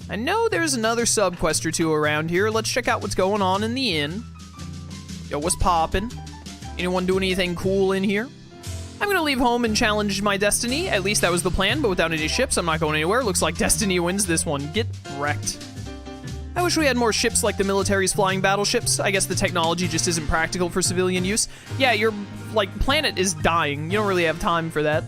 I know there's another sub-quest or two around here. Let's check out what's going on in the inn. Yo, what's poppin'? Anyone doing anything cool in here? I'm gonna leave home and challenge my destiny. At least that was the plan, but without any ships, I'm not going anywhere. Looks like Destiny wins this one. Get wrecked. I wish we had more ships like the military's flying battleships. I guess the technology just isn't practical for civilian use. Yeah, your, planet is dying. You don't really have time for that.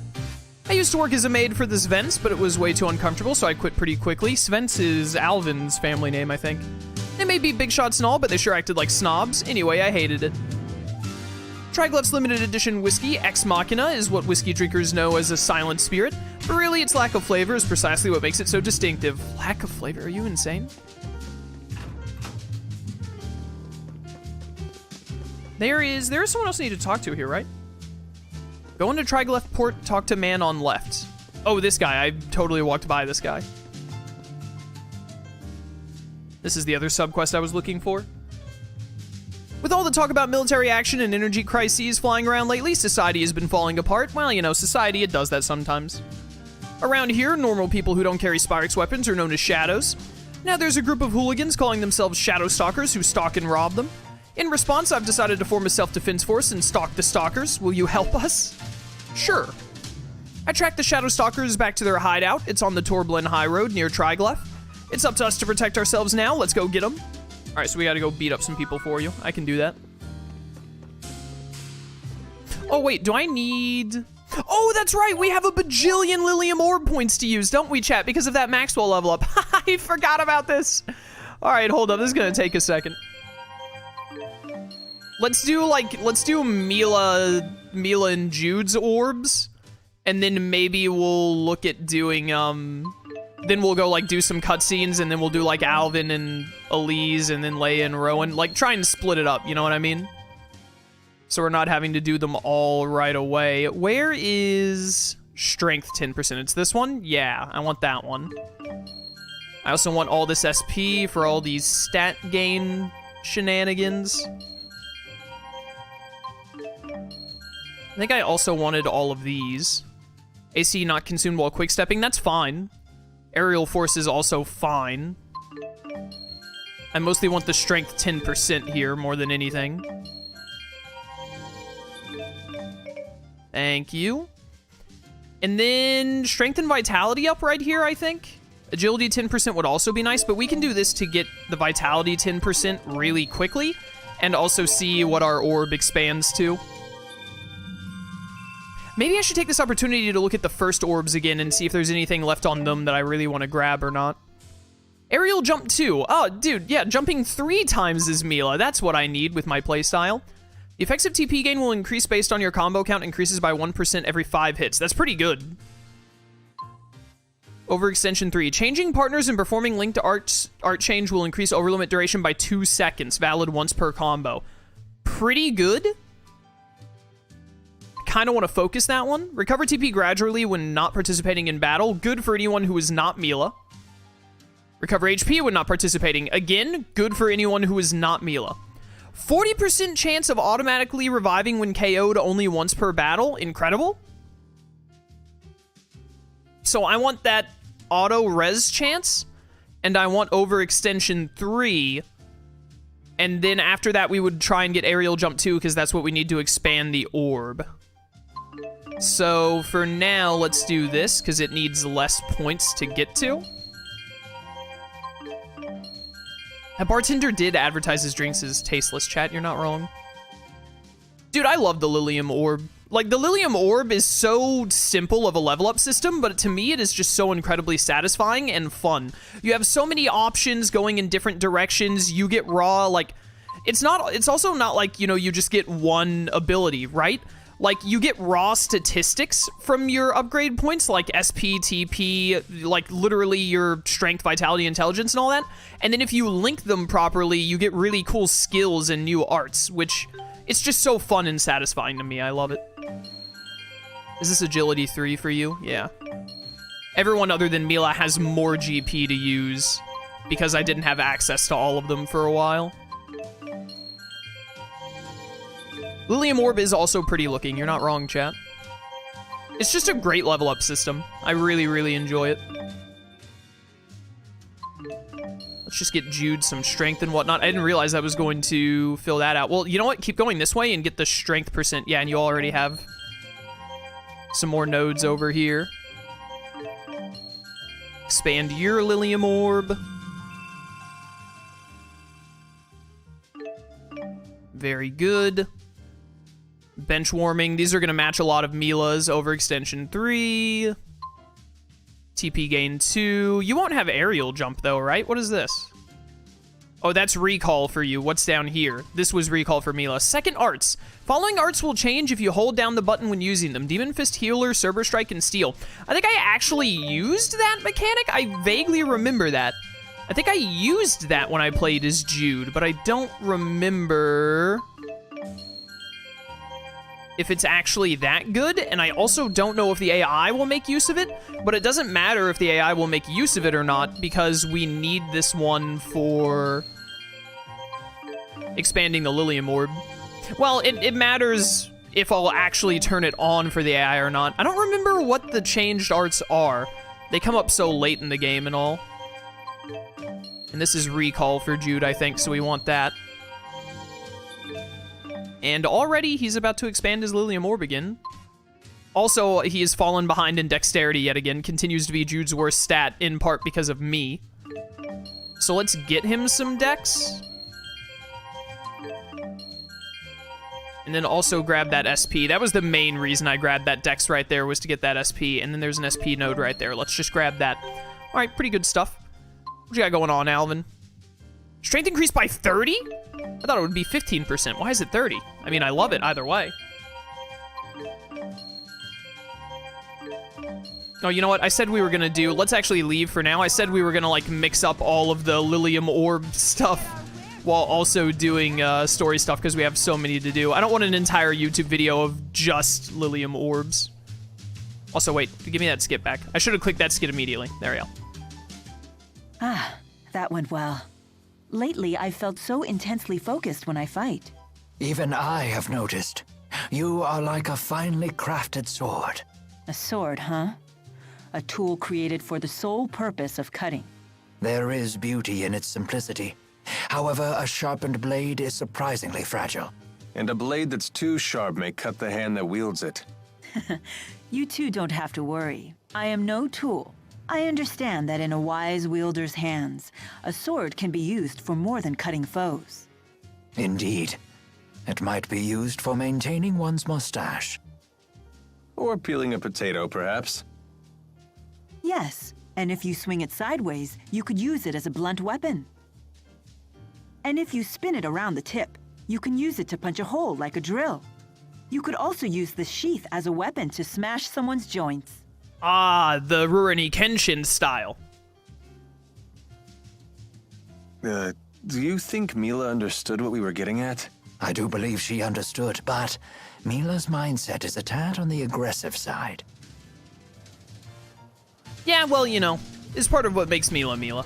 I used to work as a maid for the Svens, but it was way too uncomfortable, so I quit pretty quickly. Svens is Alvin's family name, I think. They may be big shots and all, but they sure acted like snobs. Anyway, I hated it. Triglyph's limited edition whiskey, Ex Machina, is what whiskey drinkers know as a silent spirit, but really its lack of flavor is precisely what makes it so distinctive. Lack of flavor? Are you insane? There is someone else I need to talk to here, right? Go into Triglyph Port, talk to man on left. Oh, this guy. I totally walked by this guy. This is the other sub-quest I was looking for. With all the talk about military action and energy crises flying around lately, society has been falling apart. Well, you know, society, it does that sometimes. Around here, normal people who don't carry Spyrex weapons are known as shadows. Now there's a group of hooligans calling themselves shadow stalkers who stalk and rob them. In response, I've decided to form a self-defense force and stalk the stalkers. Will you help us? Sure. I tracked the shadow stalkers back to their hideout. It's on the Torblin High Road near Triglyph. It's up to us to protect ourselves now. Let's go get them. All right, so we gotta go beat up some people for you. I can do that. Oh, wait, do I need... Oh, that's right, we have a bajillion Lilium Orb points to use, don't we, chat? Because of that Maxwell level up. I forgot about this. All right, hold up, this is gonna take a second. Let's do Milla and Jude's orbs, and then maybe we'll look at doing, then we'll go, do some cutscenes, and then we'll do, Alvin and Elise, and then Leia and Rowan. Try and split it up, you know what I mean? So we're not having to do them all right away. Where is strength 10%? It's this one? Yeah, I want that one. I also want all this SP for all these stat gain shenanigans. I think I also wanted all of these. AC not consumed while quick-stepping, that's fine. Aerial force is also fine. I mostly want the strength 10% here more than anything. Thank you. And then strength and vitality up right here, I think. Agility 10% would also be nice, but we can do this to get the vitality 10% really quickly and also see what our orb expands to. Maybe I should take this opportunity to look at the first orbs again and see if there's anything left on them that I really want to grab or not. Aerial jump 2. Oh, dude, yeah, jumping 3 times is Milla. That's what I need with my playstyle. The effective TP gain will increase based on your combo count, increases by 1% every 5 hits. That's pretty good. Overextension 3. Changing partners and performing linked art change will increase overlimit duration by 2 seconds, valid once per combo. Pretty good. Kind of want to focus that one. Recover TP gradually when not participating in battle. Good for anyone who is not Milla. Recover HP when not participating. Again, good for anyone who is not Milla. 40% chance of automatically reviving when KO'd only once per battle. Incredible. So I want that auto res chance, and I want overextension 3. And then after that, we would try and get aerial jump 2, because that's what we need to expand the orb. So for now, let's do this, because it needs less points to get to. A bartender did advertise his drinks as tasteless, chat. You're not wrong. Dude, I love the Lilium Orb. The Lilium Orb is so simple of a level up system, but to me, it is just so incredibly satisfying and fun. You have so many options going in different directions. You get raw, it's also not you just get one ability, right? You get raw statistics from your upgrade points, like SP, TP, literally your strength, vitality, intelligence, and all that. And then if you link them properly, you get really cool skills and new arts, which it's just so fun and satisfying to me. I love it. Is this agility 3 for you? Yeah. Everyone other than Milla has more GP to use because I didn't have access to all of them for a while. Lilium Orb is also pretty looking. You're not wrong, chat. It's just a great level up system. I really, really enjoy it. Let's just get Jude some strength and whatnot. I didn't realize I was going to fill that out. Well, you know what? Keep going this way and get the strength percent. Yeah, and you already have some more nodes over here. Expand your Lilium Orb. Very good. Bench warming. These are going to match a lot of Milla's. Overextension 3. TP gain 2. You won't have aerial jump though, right? What is this? Oh, that's recall for you. What's down here? This was recall for Milla. Second arts. Following arts will change if you hold down the button when using them. Demon Fist, Healer, Cerber Strike, and Steel. I think I actually used that mechanic. I vaguely remember that. I think I used that when I played as Jude, but I don't remember if it's actually that good, and I also don't know if the AI will make use of it, but it doesn't matter if the AI will make use of it or not, because we need this one for expanding the Lilium Orb. Well, it matters if I'll actually turn it on for the AI or not. I don't remember what the changed arts are. They come up so late in the game and all. And this is recall for Jude, I think, so we want that. And already he's about to expand his Lilium Orb again. Also, he has fallen behind in dexterity yet again. Continues to be Jude's worst stat, in part because of me. So let's get him some dex. And then also grab that SP. That was the main reason I grabbed that dex right there, was to get that SP. And then there's an SP node right there. Let's just grab that. All right, pretty good stuff. What you got going on, Alvin? Strength increased by 30? I thought it would be 15%. Why is it 30? I mean, I love it either way. Oh, you know what? I said we were gonna do... Let's actually leave for now. I said we were gonna, like, mix up all of the Lilium Orb stuff while also doing story stuff, because we have so many to do. I don't want an entire YouTube video of just Lilium Orbs. Also, wait. Give me that skip back. I should have clicked that skip immediately. There we go. Ah, that went well. Lately, I've felt so intensely focused when I fight. Even I have noticed. You are like a finely crafted sword. A sword, huh? A tool created for the sole purpose of cutting. There is beauty in its simplicity. However, a sharpened blade is surprisingly fragile. And a blade that's too sharp may cut the hand that wields it. You two don't have to worry. I am no tool. I understand that in a wise wielder's hands, a sword can be used for more than cutting foes. Indeed. It might be used for maintaining one's mustache. Or peeling a potato, perhaps. Yes, and if you swing it sideways, you could use it as a blunt weapon. And if you spin it around the tip, you can use it to punch a hole like a drill. You could also use the sheath as a weapon to smash someone's joints. Ah, the Rurouni Kenshin style. Do you think Milla understood what we were getting at? I do believe she understood, but Milla's mindset is a tad on the aggressive side. Yeah, well, you know, it's part of what makes Milla Milla.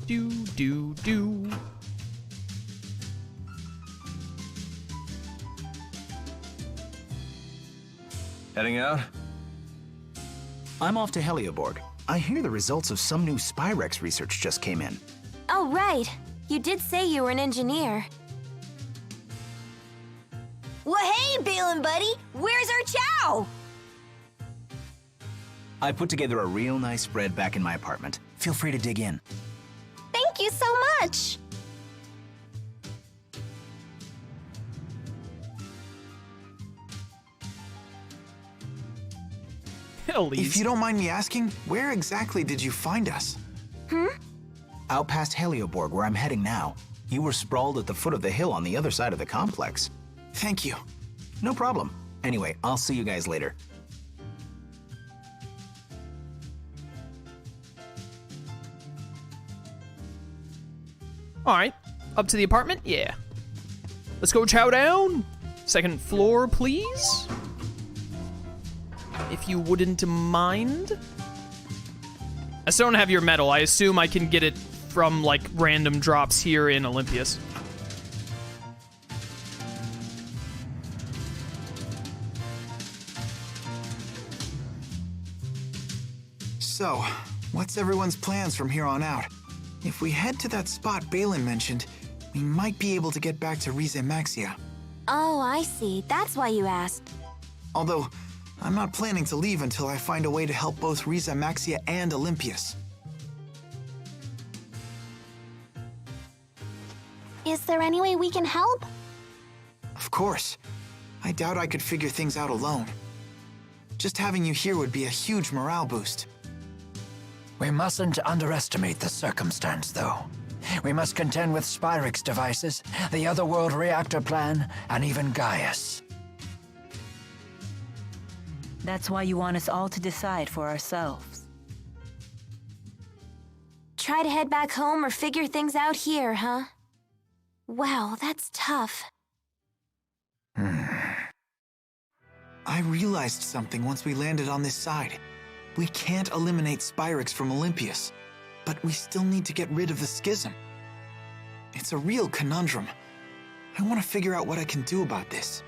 Do. Heading out? I'm off to helioburg. I hear the results of some new Spyrex research just came in. Oh, right. You did say you were an engineer. Well, hey, Balin buddy! Where's our chow? I put together a real nice spread back in my apartment. Feel free to dig in. Thank you so much! If you don't mind me asking, where exactly did you find us? Out past helioburg, where I'm heading now. You were sprawled at the foot of the hill on the other side of the complex. Thank you. No problem. Anyway, I'll see you guys later. All right, up to the apartment? Yeah. Let's go chow down. Second floor, please. If you wouldn't mind. I still don't have your medal. I assume I can get it from, like, random drops here in Olympias. So, what's everyone's plans from here on out? If we head to that spot Balin mentioned, we might be able to get back to Rieze Maxia. Oh, I see. That's why you asked. Although, I'm not planning to leave until I find a way to help both Rieze Maxia and Olympias. Is there any way we can help? Of course. I doubt I could figure things out alone. Just having you here would be a huge morale boost. We mustn't underestimate the circumstance, though. We must contend with Spyrix devices, the Otherworld reactor plan, and even Gaius. That's why you want us all to decide for ourselves. Try to head back home or figure things out here, huh? Wow, that's tough. I realized something once we landed on this side. We can't eliminate Spyrix from Olympias, but we still need to get rid of the schism. It's a real conundrum. I want to figure out what I can do about this.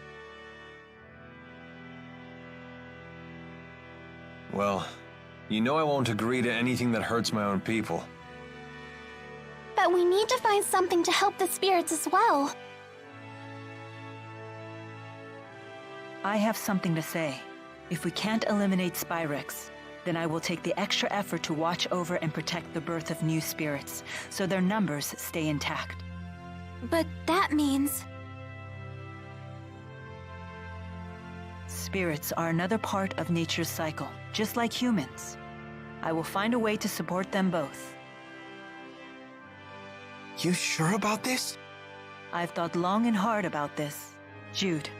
Well, you know I won't agree to anything that hurts my own people. But we need to find something to help the spirits as well. I have something to say. If we can't eliminate Spyrix, then I will take the extra effort to watch over and protect the birth of new spirits, so their numbers stay intact. But that means... Spirits are another part of nature's cycle, just like humans. I will find a way to support them both. You sure about this? I've thought long and hard about this. Jude,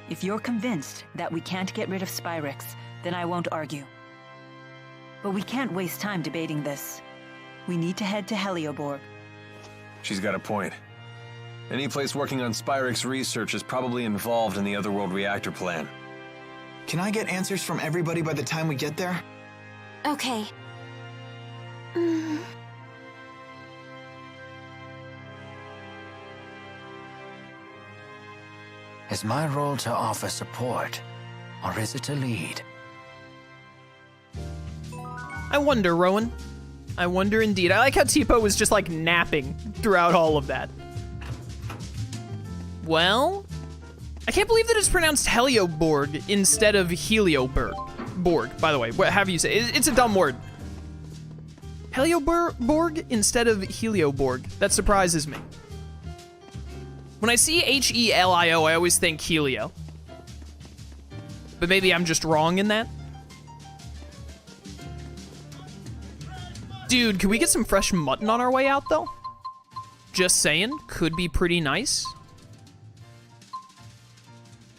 if you're convinced that we can't get rid of Spyrix, then I won't argue. But we can't waste time debating this. We need to head to Helioburg. She's got a point. Any place working on Spyrix research is probably involved in the Otherworld reactor plan. Can I get answers from everybody by the time we get there? Okay. Is my role to offer support, or is it to lead? I wonder, Rowan. I wonder indeed. I like how Tipo was just like napping throughout all of that. Well, I can't believe that it's pronounced helioburg instead of helioburg. Borg, by the way, whatever you say. It's a dumb word. Helioburg instead of helioburg. That surprises me. When I see Helio, I always think Helio. But maybe I'm just wrong in that. Dude, can we get some fresh mutton on our way out, though? Just saying, could be pretty nice.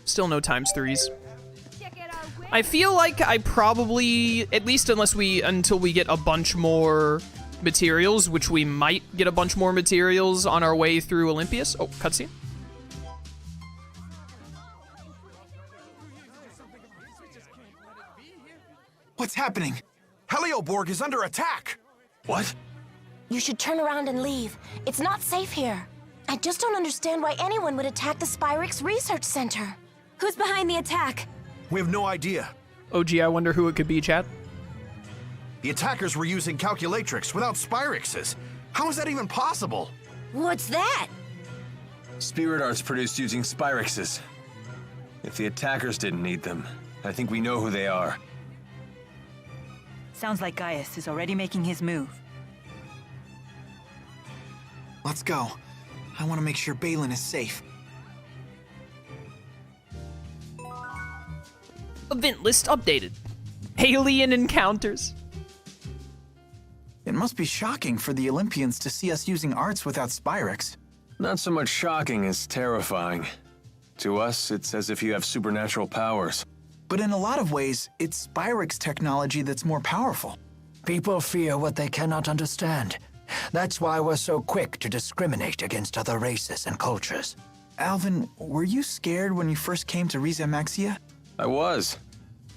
Still no ×3s. I feel like I probably, at least until we get a bunch more materials, which we might get a bunch more materials on our way through Olympias. Oh, cutscene. What's happening? Helioburg is under attack! What? You should turn around and leave. It's not safe here. I just don't understand why anyone would attack the Spyrix Research Center. Who's behind the attack? We have no idea. Oh, gee, I wonder who it could be, chat. The attackers were using calculatrix without Spyrixes. How is that even possible? What's that? Spirit arts produced using Spyrixes. If the attackers didn't need them, I think we know who they are. Sounds like Gaius is already making his move. Let's go. I want to make sure Balin is safe. Event list updated. Alien encounters. It must be shocking for the Olympians to see us using arts without Spyrix. Not so much shocking as terrifying. To us, it's as if you have supernatural powers. But in a lot of ways, it's Spyrix technology that's more powerful. People fear what they cannot understand. That's why we're so quick to discriminate against other races and cultures. Alvin, were you scared when you first came to Rieze Maxia? I was.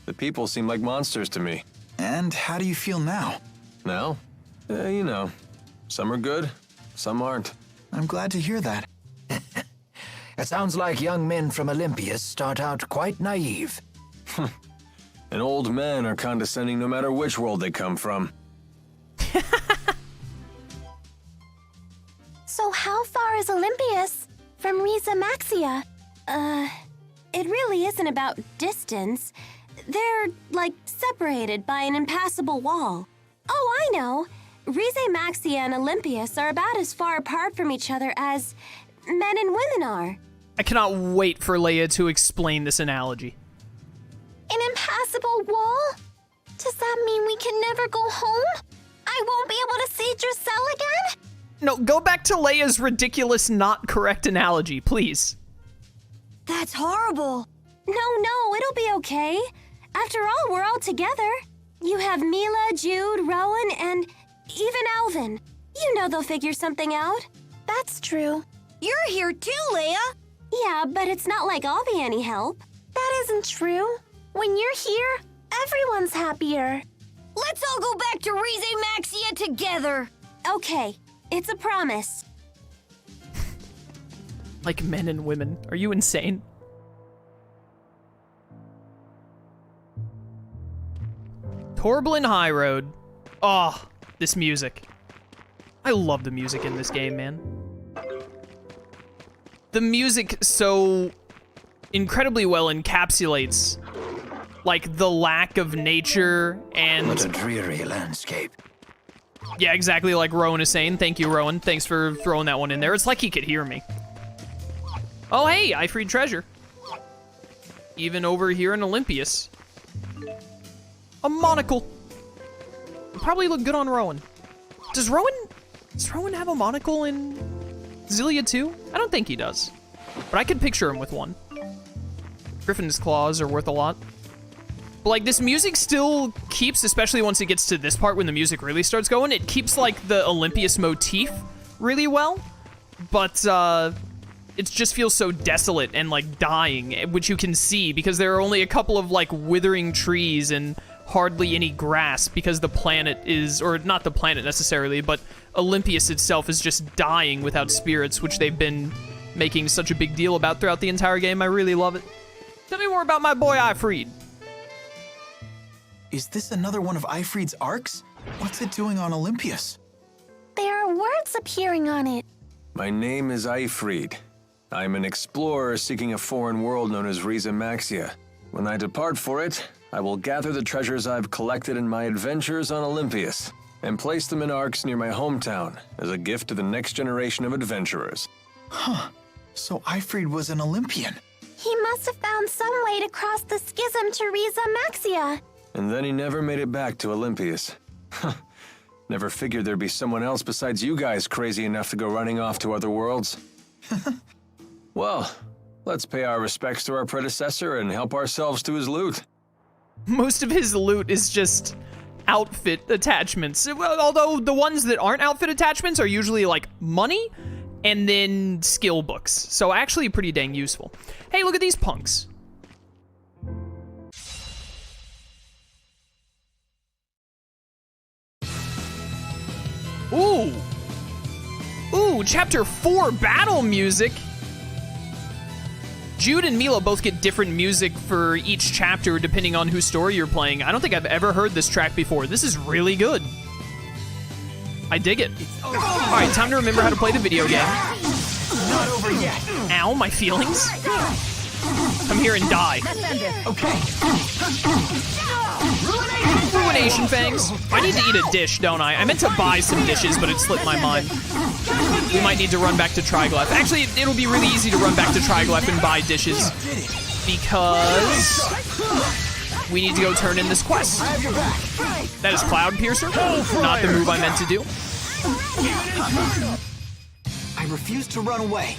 The people seem like monsters to me. And how do you feel now? Now? You know, some are good, some aren't. I'm glad to hear that. It sounds like young men from Olympias start out quite naive. And old men are condescending no matter which world they come from. So how far is Olympias from Rieze Maxia? It really isn't about distance. They're, like, separated by an impassable wall. Oh, I know. Rieze Maxia and Olympias are about as far apart from each other as men and women are. I cannot wait for Leia to explain this analogy. An impassable wall? Does that mean we can never go home? I won't be able to see Drusilla again? No, go back to Leia's ridiculous, not correct analogy, please. That's horrible. No, it'll be okay. After all, we're all together. You have Milla, Jude, Rowan, and even Alvin. You know they'll figure something out. That's true. You're here too, Leia. Yeah, but it's not like I'll be any help. That isn't true. When you're here, everyone's happier. Let's all go back to Rieze Maxia together. Okay, it's a promise. Like men and women. Are you insane? Torblin High Road. Oh, this music. I love the music in this game, man. The music so incredibly well encapsulates, like, the lack of nature and... What a dreary landscape. Yeah, exactly like Rowan is saying. Thank you, Rowan. Thanks for throwing that one in there. It's like he could hear me. Oh, hey, I freed treasure. Even over here in Olympias. A monocle. Would probably look good on Rowan. Does Rowan have a monocle in Xillia too? I don't think he does. But I could picture him with one. Griffin's claws are worth a lot. But, like, this music still keeps, especially once it gets to this part when the music really starts going, it keeps, like, the Olympias motif really well. But, it just feels so desolate and, like, dying, which you can see because there are only a couple of, like, withering trees and hardly any grass because the planet is, or not the planet necessarily, but Olympias itself is just dying without spirits, which they've been making such a big deal about throughout the entire game. I really love it. Tell me more about my boy Ifreed. Is this another one of Ifreed's arcs? What's it doing on Olympias? There are words appearing on it. My name is Ifreed. I'm an explorer seeking a foreign world known as Rieze Maxia. When I depart for it, I will gather the treasures I've collected in my adventures on Olympias and place them in arcs near my hometown as a gift to the next generation of adventurers. Huh. So Ifreed was an Olympian. He must have found some way to cross the schism to Rieze Maxia. And then he never made it back to Olympias. Never figured there'd be someone else besides you guys crazy enough to go running off to other worlds. Well, let's pay our respects to our predecessor and help ourselves to his loot. Most of his loot is just outfit attachments. Although the ones that aren't outfit attachments are usually like money and then skill books. So actually pretty dang useful. Hey, look at these punks. Ooh. Ooh, chapter 4 battle music. Jude and Milla both get different music for each chapter depending on whose story you're playing. I don't think I've ever heard this track before. This is really good. I dig it. All right, time to remember how to play the video game. Not over yet. Ow, my feelings. Come here and die. Okay. Ruination fangs. I need to eat a dish, don't I? I meant to buy some dishes, but it slipped my mind. We might need to run back to Triglyph. Actually, it'll be really easy to run back to Triglyph and buy dishes because we need to go turn in this quest. That is Cloud Piercer, not the move I meant to do. I refuse to run away.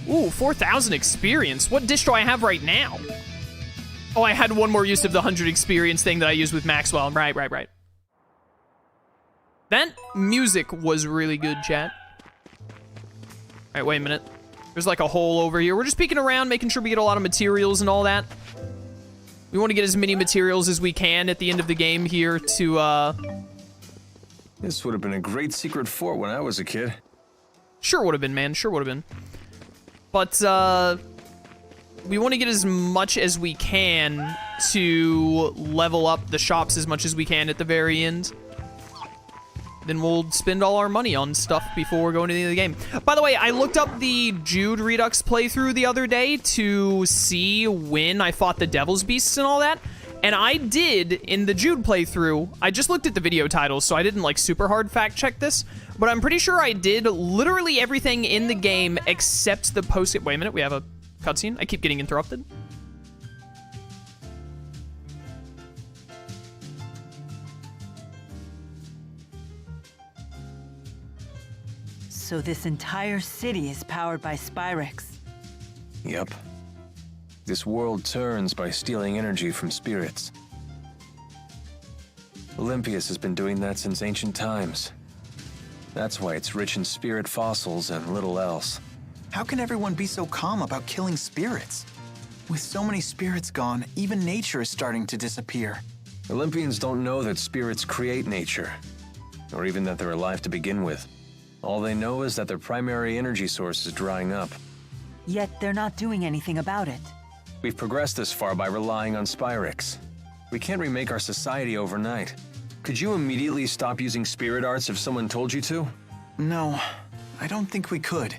Ooh, 4,000 experience. What dish do I have right now? Oh, I had one more use of the 100 experience thing that I used with Maxwell. Right. That music was really good, chat. All right, wait a minute. There's like a hole over here. We're just peeking around, making sure we get a lot of materials and all that. We want to get as many materials as we can at the end of the game here to, This would have been a great secret fort when I was a kid. Sure would have been, man. Sure would have been. But, we want to get as much as we can to level up the shops as much as we can at the very end. Then we'll spend all our money on stuff before going to the end of the game. By the way, I looked up the Jude Redux playthrough the other day to see when I fought the Devil's Beasts and all that. And I did, in the Jude playthrough, I just looked at the video titles, so I didn't like super hard fact check this, but I'm pretty sure I did literally everything in the game except the post- Wait a minute, we have a cutscene? I keep getting interrupted. So this entire city is powered by Spyrex. Yep. This world turns by stealing energy from spirits. Olympias has been doing that since ancient times. That's why it's rich in spirit fossils and little else. How can everyone be so calm about killing spirits? With so many spirits gone, even nature is starting to disappear. Olympians don't know that spirits create nature, or even that they're alive to begin with. All they know is that their primary energy source is drying up. Yet they're not doing anything about it. We've progressed this far by relying on Spyrex. We can't remake our society overnight. Could you immediately stop using spirit arts if someone told you to? No, I don't think we could.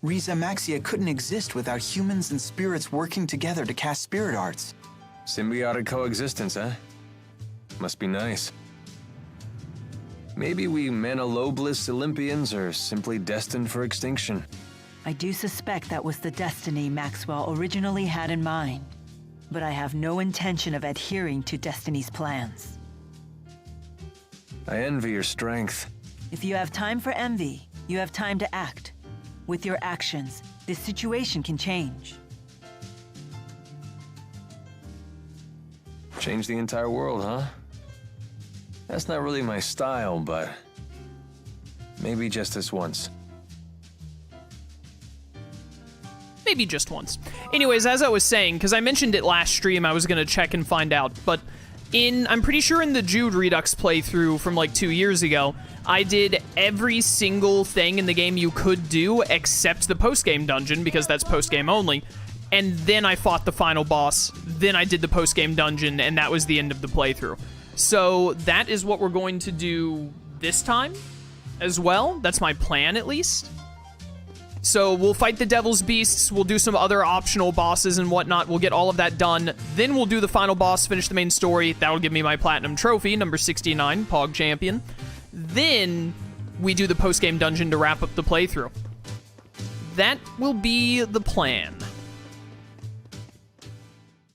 Rieze Maxia couldn't exist without humans and spirits working together to cast spirit arts. Symbiotic coexistence, eh? Must be nice. Maybe we Manalobless Olympians are simply destined for extinction. I do suspect that was the destiny Maxwell originally had in mind, but I have no intention of adhering to Destiny's plans. I envy your strength. If you have time for envy, you have time to act. With your actions, this situation can change. Change the entire world, huh? That's not really my style, but maybe just this once. Maybe just once. Anyways, as I was saying, because I mentioned it last stream, I was going to check and find out, but I'm pretty sure in the Jude Redux playthrough from like 2 years ago, I did every single thing in the game you could do except the post-game dungeon, because that's post-game only, and then I fought the final boss, then I did the post-game dungeon, and that was the end of the playthrough. So that is what we're going to do this time as well. That's my plan, at least. So we'll fight the Devil's Beasts, we'll do some other optional bosses and whatnot, we'll get all of that done, then we'll do the final boss, finish the main story, that'll give me my Platinum Trophy, number 69, Pog Champion. Then we do the post-game dungeon to wrap up the playthrough. That will be the plan.